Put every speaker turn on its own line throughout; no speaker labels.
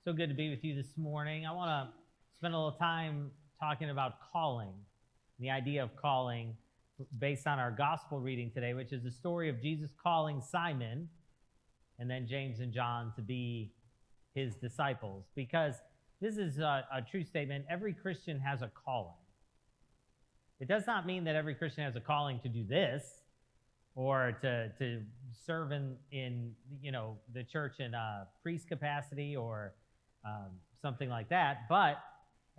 So good to be with you this morning. I want to spend a little time talking about calling, the idea of calling based on our gospel reading today, which is the story of Jesus calling Simon and then James and John to be his disciples. Because this is a true statement. Every Christian has a calling. It does not mean that every Christian has a calling to do this or to serve in the church in a priest capacity or something like that. But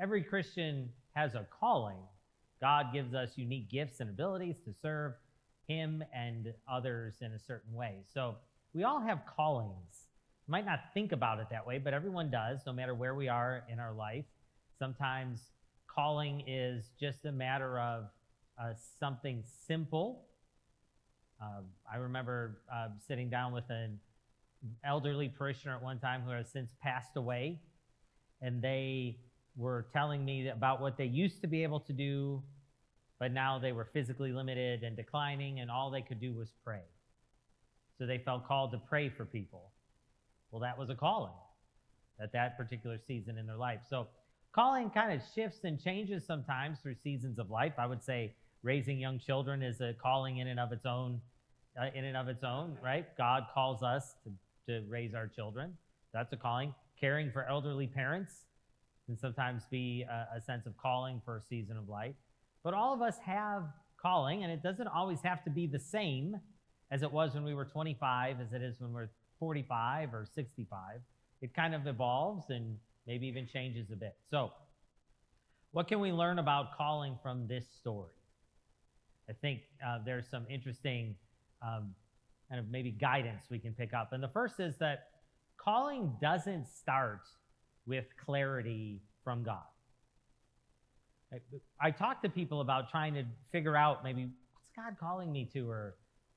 every Christian has a calling. God gives us unique gifts and abilities to serve him and others in a certain way. So we all have callings. You might not think about it that way, but everyone does, no matter where we are in our life. Sometimes calling is just a matter of something simple. I remember sitting down with an elderly parishioner at one time who has since passed away, and they were telling me about what they used to be able to do, but now they were physically limited and declining, and all they could do was pray. So they felt called to pray for people. Well, that was a calling at that particular season in their life. So calling kind of shifts and changes sometimes through seasons of life. I would say raising young children is a calling in and of its own, right? God calls us to raise our children. That's a calling. Caring for elderly parents can sometimes be a sense of calling for a season of life. But all of us have calling, and it doesn't always have to be the same as it was when we were 25, as it is when we're 45 or 65. It kind of evolves and maybe even changes a bit. So what can we learn about calling from this story? I think there's some interesting kind of maybe guidance we can pick up. And the first is that calling doesn't start with clarity from God. I talk to people about trying to figure out maybe what's God calling me to,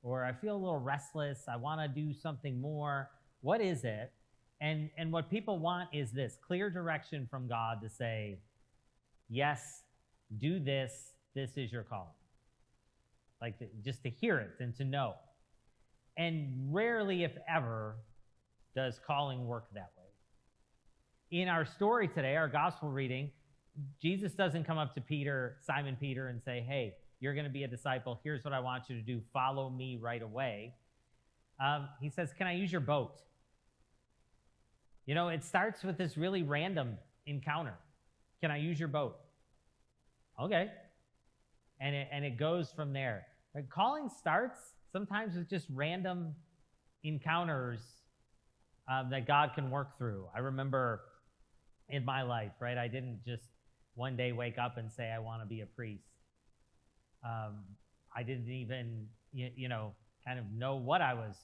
or I feel a little restless. I want to do something more. What is it? And what people want is this clear direction from God to say, yes, do this. This is your calling. Just to hear it and to know. And rarely, if ever, does calling work that way. In our story today, our gospel reading, Jesus doesn't come up to Simon Peter, and say, hey, you're going to be a disciple. Here's what I want you to do. Follow me right away. He says, can I use your boat? It starts with this really random encounter. Can I use your boat? Okay. And it goes from there. Calling starts sometimes with just random encounters that God can work through. I remember in my life, right? I didn't just one day wake up and say, I want to be a priest. I didn't even, kind of know what I was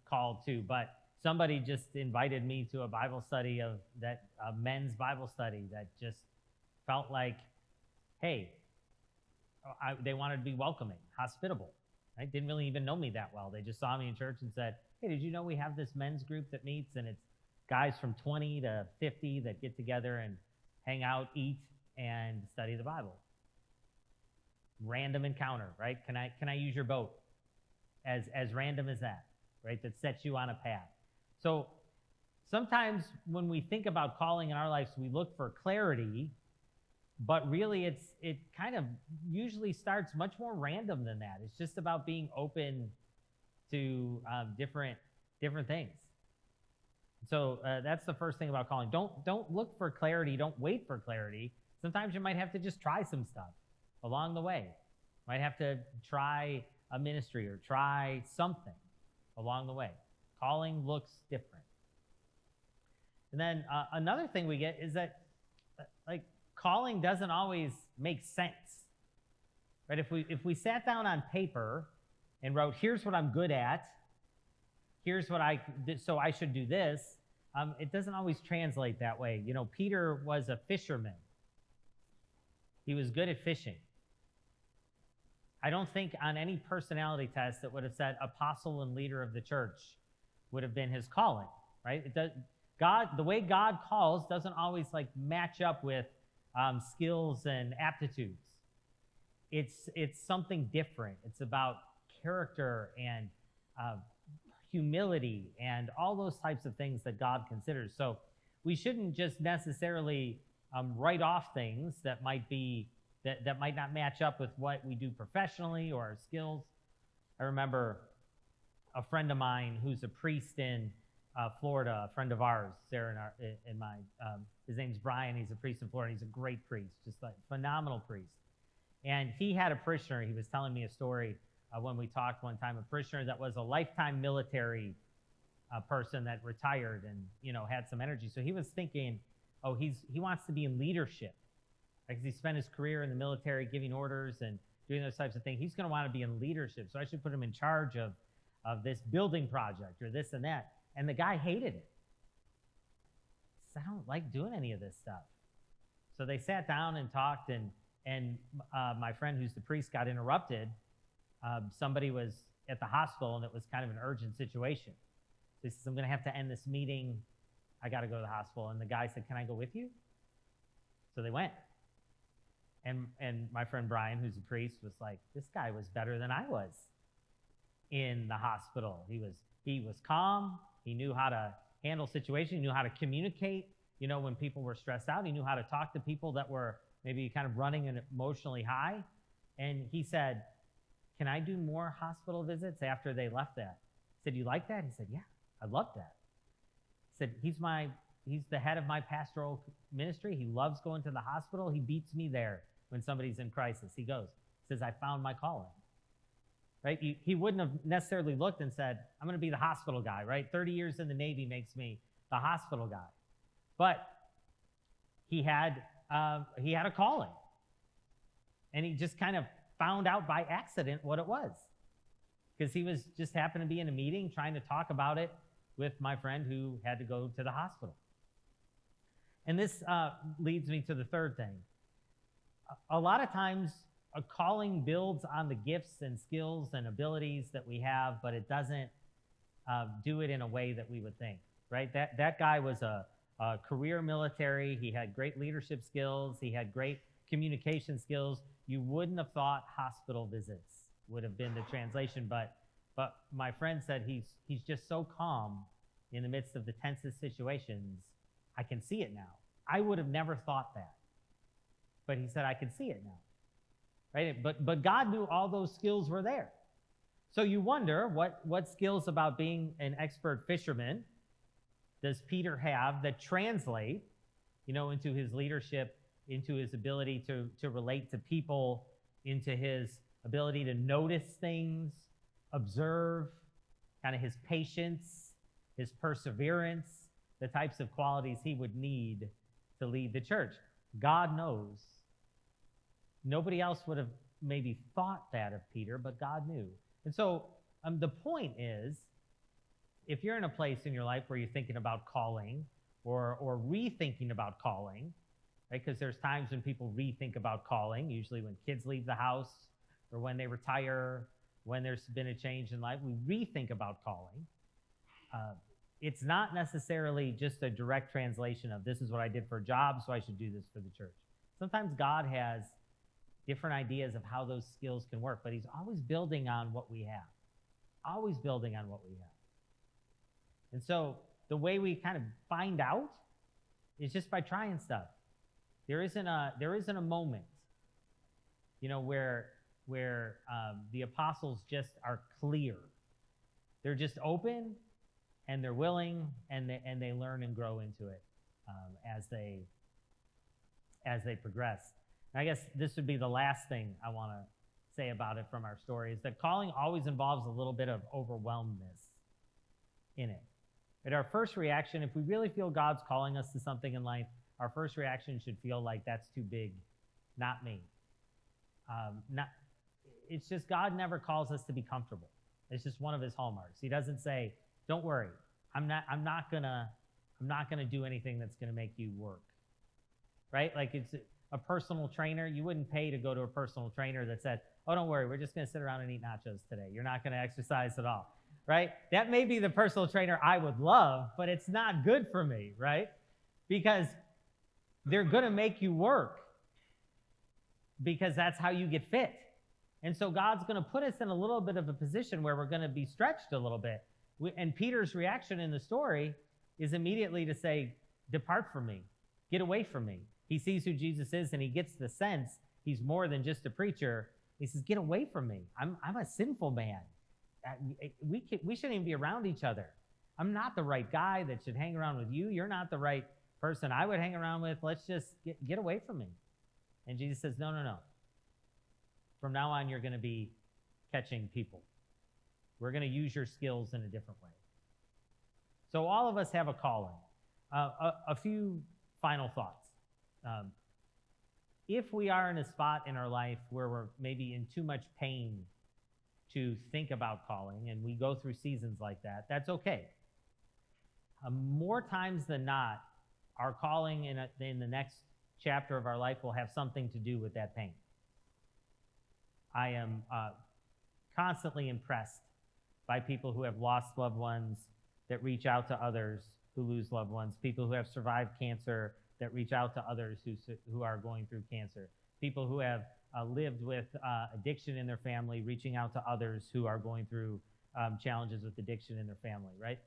called to, but somebody just invited me to a Bible study a men's Bible study that just felt like, hey, they wanted to be welcoming, hospitable. Right? Didn't really even know me that well. They just saw me in church and said, hey, did you know we have this men's group that meets, and it's guys from 20 to 50 that get together and hang out, eat, and study the Bible. Random encounter, right? Can I use your boat? As random as that, right? That sets you on a path. So sometimes when we think about calling in our lives, we look for clarity, but really it kind of usually starts much more random than that. It's just about being open to different things. So that's the first thing about calling. Don't look for clarity. Don't wait for clarity. Sometimes you might have to just try some stuff along the way. Might have to try a ministry or try something along the way. Calling looks different. And then another thing we get is that calling doesn't always make sense. Right? If we sat down on paper and wrote, here's what I'm good at, here's what so I should do this, it doesn't always translate that way. Peter was a fisherman. He was good at fishing. I don't think on any personality test that would have said apostle and leader of the church would have been his calling, right? The way God calls doesn't always match up with skills and aptitudes. It's something different. It's about character and humility and all those types of things that God considers. So we shouldn't just necessarily write off things that might not match up with what we do professionally or our skills. I remember a friend of mine who's a priest in Florida, a friend of ours, Sarah and mine. His name's Brian. He's a priest in Florida. He's a great priest, just a phenomenal priest. And he had a parishioner. He was telling me a story when we talked one time, a parishioner that was a lifetime military person that retired and, had some energy. So he was thinking, he wants to be in leadership. Because he spent his career in the military giving orders and doing those types of things. He's going to want to be in leadership. So I should put him in charge of this building project or this and that. And the guy hated it. He said, I don't like doing any of this stuff. So they sat down and talked, and my friend who's the priest got interrupted. Somebody was at the hospital, and it was kind of an urgent situation. So he says, I'm going to have to end this meeting. I got to go to the hospital. And the guy said, can I go with you? So they went. And my friend Brian, who's a priest, was like, this guy was better than I was in the hospital. He was calm. He knew how to handle situations. He knew how to communicate, when people were stressed out. He knew how to talk to people that were maybe kind of running and emotionally high. And he said, can I do more hospital visits after they left that? I said, you like that? He said, yeah, I love that. He said, he's the head of my pastoral ministry. He loves going to the hospital. He beats me there when somebody's in crisis. He goes, says, I found my calling. Right? He wouldn't have necessarily looked and said, I'm going to be the hospital guy, right? 30 years in the Navy makes me the hospital guy. But he had a calling. And he just kind of found out by accident what it was. Because he was just happened to be in a meeting trying to talk about it with my friend who had to go to the hospital. And this leads me to the third thing. A lot of times, a calling builds on the gifts and skills and abilities that we have, but it doesn't do it in a way that we would think, right? That guy was a career military. He had great leadership skills. He had great communication skills. You wouldn't have thought hospital visits would have been the translation, but my friend said he's just so calm in the midst of the tensest situations. I can see it now. I would have never thought that, but he said I can see it now. Right? But God knew all those skills were there. So you wonder what skills about being an expert fisherman does Peter have that translate, into his leadership, into his ability to relate to people, into his ability to notice things, observe, kind of his patience, his perseverance, the types of qualities he would need to lead the church. God knows. Nobody else would have maybe thought that of Peter, but God knew. And so the point is, if you're in a place in your life where you're thinking about calling or rethinking about calling, right? Because there's times when people rethink about calling, usually when kids leave the house or when they retire, when there's been a change in life, we rethink about calling. It's not necessarily just a direct translation of this is what I did for a job, so I should do this for the church. Sometimes God has different ideas of how those skills can work, but he's always building on what we have. Always building on what we have. And so the way we kind of find out is just by trying stuff. There isn't a moment, where the apostles just are clear. They're just open and they're willing and they learn and grow into it as they progress. And I guess this would be the last thing I want to say about it from our story, is that calling always involves a little bit of overwhelmedness in it. At our first reaction, if we really feel God's calling us to something in life, our first reaction should feel like that's too big, not me. It's just God never calls us to be comfortable. It's just one of his hallmarks. He doesn't say, don't worry, I'm not gonna do anything that's gonna make you work. Right? Like it's a personal trainer. You wouldn't pay to go to a personal trainer that said, oh, don't worry, we're just gonna sit around and eat nachos today. You're not gonna exercise at all. Right? That may be the personal trainer I would love, but it's not good for me, right? Because they're gonna make you work, because that's how you get fit. And so God's going to put us in a little bit of a position where we're going to be stretched a little bit. And Peter's reaction in the story is immediately to say, depart from me, get away from me. He sees who Jesus is, and he gets the sense he's more than just a preacher. He says, get away from me. I'm a sinful man. We shouldn't even be around each other. I'm not the right guy that should hang around with you. You're not the right person I would hang around with. Let's just get away from me. And Jesus says, no. From now on, you're going to be catching people. We're going to use your skills in a different way. So all of us have a calling. A few final thoughts. If we are in a spot in our life where we're maybe in too much pain to think about calling, and we go through seasons like that, that's okay. More times than not, our calling in the next chapter of our life will have something to do with that pain. I am constantly impressed by people who have lost loved ones that reach out to others who lose loved ones, people who have survived cancer that reach out to others who are going through cancer, people who have lived with addiction in their family, reaching out to others who are going through challenges with addiction in their family, right?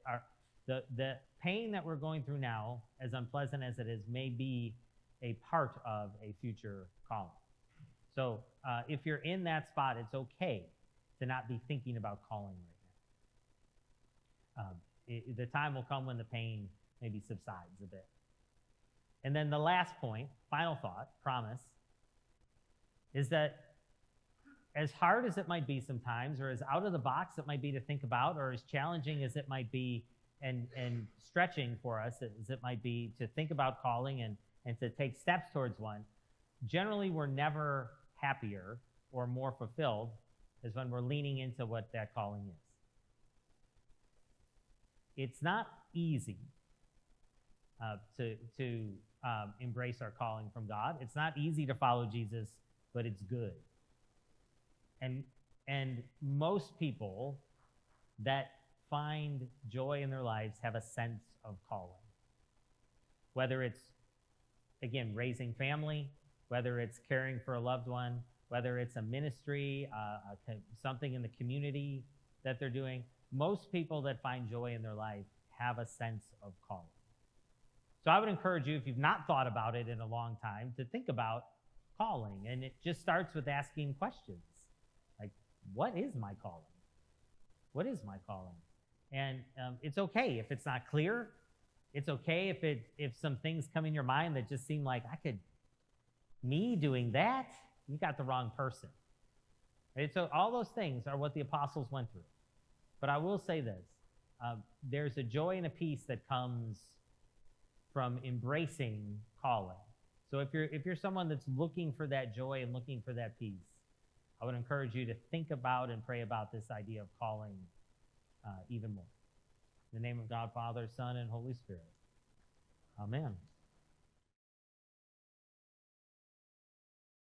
The pain that we're going through now, as unpleasant as it is, may be a part of a future calling. So if you're in that spot, it's okay to not be thinking about calling right now. The time will come when the pain maybe subsides a bit. And then the last point, final thought, promise, is that as hard as it might be sometimes, or as out of the box it might be to think about, or as challenging as it might be and stretching for us as it might be to think about calling and to take steps towards one, generally we're never happier or more fulfilled as when we're leaning into what that calling is. It's not easy to embrace our calling from God. It's not easy to follow Jesus, but it's good. And most people that find joy in their lives have a sense of calling. Whether it's, again, raising family, whether it's caring for a loved one, whether it's a ministry, something in the community that they're doing, most people that find joy in their life have a sense of calling. So I would encourage you, if you've not thought about it in a long time, to think about calling. And it just starts with asking questions. Like, what is my calling? What is my calling? And it's okay if it's not clear. It's okay if some things come in your mind that just seem like, me doing that? You got the wrong person. Right? So all those things are what the apostles went through. But I will say this, there's a joy and a peace that comes from embracing calling. So if you're someone that's looking for that joy and looking for that peace, I would encourage you to think about and pray about this idea of calling even more. In the name of God, Father, Son, and Holy Spirit. Amen.